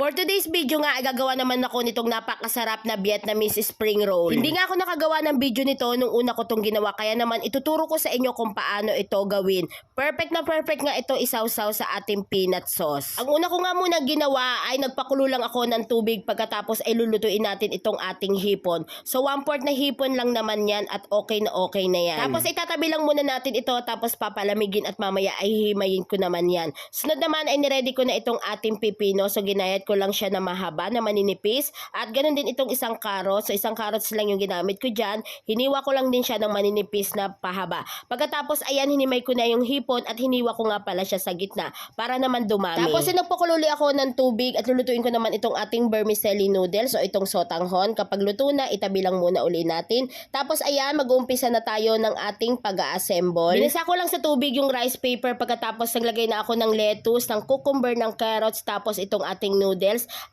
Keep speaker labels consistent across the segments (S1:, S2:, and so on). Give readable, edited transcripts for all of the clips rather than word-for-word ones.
S1: For today's video nga ay gagawa naman ako nitong napakasarap na Vietnamese spring roll. Hindi nga ako nakagawa ng video nito nung una ko tong ginawa, kaya naman ituturo ko sa inyo kung paano ito gawin. Perfect na perfect nga ito isawsaw sa ating peanut sauce. Ang una ko nga muna ginawa ay nagpakulo lang ako ng tubig, pagkatapos ay lulutuin natin itong ating hipon. So 1/4 na hipon lang naman yan at okay na yan. Tapos itatabi lang muna natin ito, tapos papalamigin at mamaya ay himayin ko naman yan. Sunod naman ay niready ko na itong ating pipino. So ginayat ko lang siya na mahaba, na maninipis. At ganun din itong isang carrot. So isang carrots lang yung ginamit ko dyan. Hiniwa ko lang din siya ng maninipis na pahaba. Pagkatapos ayan, hinimay ko na yung hipon at hiniwa ko nga pala siya sa gitna para naman dumami. Tapos nagpakululi ako ng tubig at lulutuin ko naman itong ating vermicelli noodles. So itong sotanghon. Kapag luto na, itabi lang muna uli natin. Tapos ayan, mag-uumpisa na tayo ng ating pag-a-assemble. Binasa ko lang sa tubig yung rice paper. Pagkatapos naglagay na ako ng lettuce, ng cucumber, ng carrots, tapos itong ating noodles.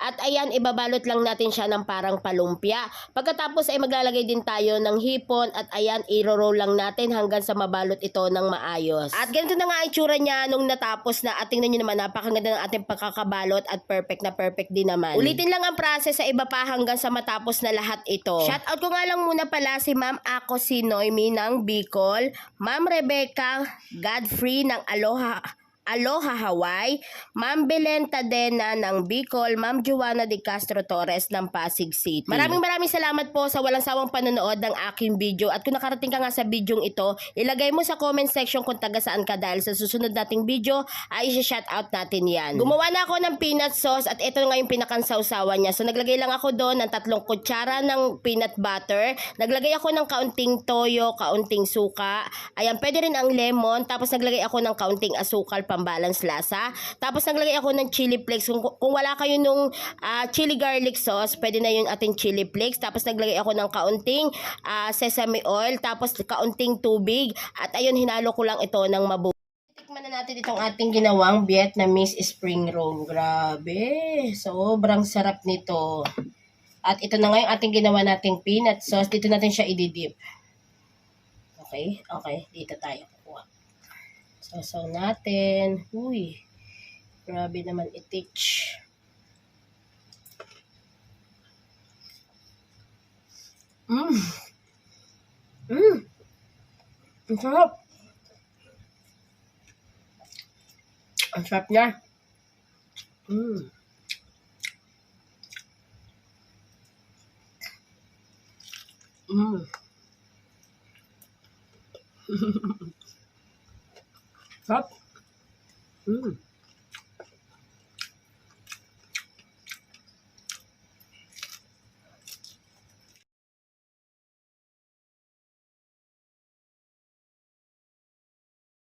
S1: At ayan, ibabalot lang natin siya ng parang palumpia. Pagkatapos ay maglalagay din tayo ng hipon at ayan, i-roll lang natin hanggang sa mabalot ito ng maayos. At ganito na nga ang itsura niya nung natapos na. At tingnan nyo naman, napakaganda ng ating pagkakabalot at perfect na perfect din naman. Ulitin lang ang process sa iba pa hanggang sa matapos na lahat ito. Shoutout ko nga lang muna pala si Ma'am Ako si Noemi ng Bicol, Ma'am Rebecca Godfrey ng Aloha Hawaii, Ma'am Belen Tadena ng Bicol, Ma'am Joanna de Castro Torres ng Pasig City. Maraming salamat po sa walang sawang panonood ng aking video. At kung nakarating ka nga sa bidyong ito, ilagay mo sa comment section kung taga saan ka, dahil sa susunod nating video ay i-shoutout natin yan. Gumawa na ako ng peanut sauce at ito nga yung pinakansawsawan niya. So naglagay lang ako doon ng 3 kutsara ng peanut butter. Naglagay ako ng kaunting toyo, kaunting suka. Ayan, pwede rin ang lemon. Tapos naglagay ako ng kaunting asukal, balance lasa. Tapos naglagay ako ng chili flakes. Kung wala kayo nung chili garlic sauce, pwede na yung ating chili flakes. Tapos naglagay ako ng kaunting sesame oil. Tapos kaunting tubig. At ayun, hinalo ko lang ito ng mabuti. Tikman na natin itong ating ginawang Vietnamese spring roll. Grabe. Sobrang sarap nito. At ito na nga yung ating ginawa nating peanut sauce. Dito natin siya i-dip. Okay? Okay. Dito tayo. Sasaw natin. Uy, grabe naman itich. Ang sarap. Ang sarap niya. Sarap.